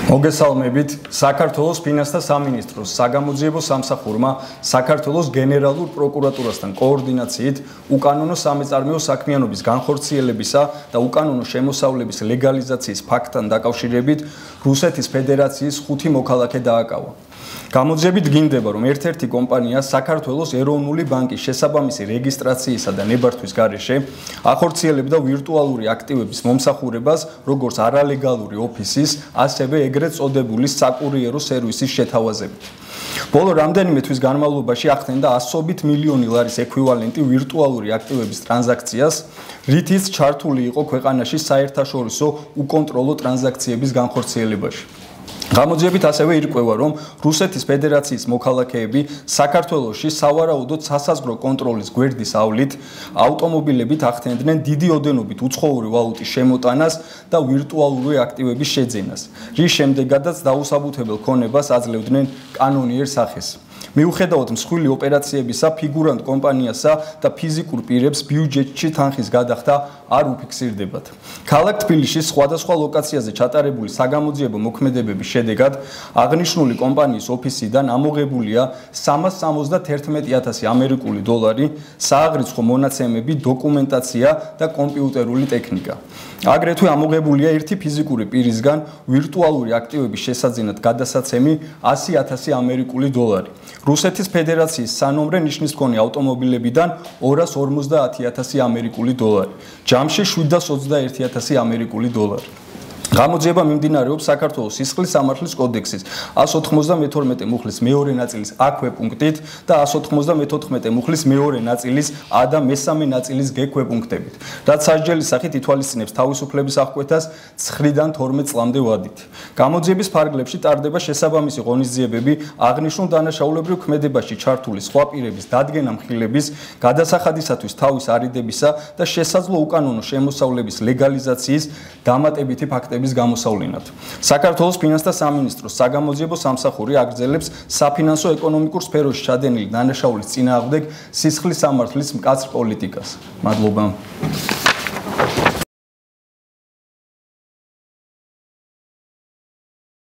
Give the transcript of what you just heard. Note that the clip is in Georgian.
მოგესალმებით საქართველოს ფინანსთა სამინისტროს საგამოძიებო სამსახურმა საქართველოს გენერალურ პროკურატურასთან კოორდინაციით უკანონო სამეწარმეო საქმიანობის განხორციელებისა და უკანონო შემოსავლების ლეგალიზაციის ფაქტთან დაკავშირებით რუსეთის ფედერაციის 5 მოქალაქე დააკავა. გამოძიებით გინდება, რომ ერთ-ერთი კომპანია საქართველოს ეროვნული ბანკის შესაბამისი რეგისტრაციისა და ნებართვის გარეშე ახორციელებდა ვირტუალური აქტივების მომსახურებას, როგორც არალეგალური ოფისის, ასევე ეგრეთ წოდებული საკურიერო სერვისის შეთავაზებით. ბოლო რამდენიმე თვის განმავლობაში ახდენდა ასობით მილიონი ლარის ექვივალენტი ვირტუალური აქტივების ტრანზაქციას, რითიც ჩართული იყო ქვეყანაში საერთაშორისო უკონტროლო ტრანზაქციების განხორციელებაში. გამოძიებით ასევე ირკვევა, რომ რუსეთის ფედერაციის მოქალაქეები საქართველოში სავარაუდოდ სასაზღვრო კონტროლის გვერდის ავლით ავტომობილებით ახდენდნენ დიდი ოდენობით უცხოური ვალუტის შემოტანას და ვირტუალური აქტივების შეძენას, რის შემდეგაც დაუსაბუთებელ ქონებას აძლევდნენ კანონიერ სახეს. მიუხედავად მსხვილი ოპერაციებისა, ფიგურანტ კომპანიასა და ფიზიკურ პირებს ბიუჯეტში თანხის გადახდა არ უფიქსირდებათ. ქალაქ თბილისის სხვადასხვა ლოკაციაზე ჩატარებული საგამოძიებო მოქმედებების შედეგად აღნიშნული კომპანიის ოფისიდან ამოღებულია 371,000 ამერიკული დოლარი, სააღრიცხვო მონაცემები, დოკუმენტაცია და კომპიუტერული ტექნიკა. აგრეთვე ამოღებულია ერთი ფიზიკური პირისგან ვირტუალური აქტივების შესაძენად გადასაცემი 100,000 ამერიკული დოლარი. რუსეთის ფედერაციის სანომრე ნიშნის მქონე ავტომობილებიდან 250,000 ამერიკული დოლარი. ჯამში 721,000 ამერიკული დოლარი. გამოძიება მიმდინარეობს საქართველოს სისხლის სამართლის კოდექსის 192 მუხლის მეორე ნაწილის აქვე პუნქტით და 194 მუხლის მეორე ნაწილის ა და მესამე ნაწილის გ ქვეპუნქტებით, რაც სასჯელის სახით ითვალისწინებს თავისუფლების აღკვეთას 9-დან 12 წლამდე ვადით. გამოძიების ფარგლებში ტარდება შესაბამისი ღონისძიებები აღნიშნულ დანაშაულებრივ ქმედებაში ჩართული სხვა პირების დადგენა-მხილების, გადასახადისათვის თავის არიდებისა და შესაძლო უკანონო შემოსავლების ლეგალიზაციის დამატებითი ფაქტების გამოსავლინად. საქართველოს ფინანსთა სამინისტროს საგამოძიებო სამსახური აგრძელებს საფინანსო ეკონომიკურ სფეროში ჩადენილი დანაშაულის წინააღმდეგ სისხლის სამართლის მკაცრ პოლიტიკას. მადლობა.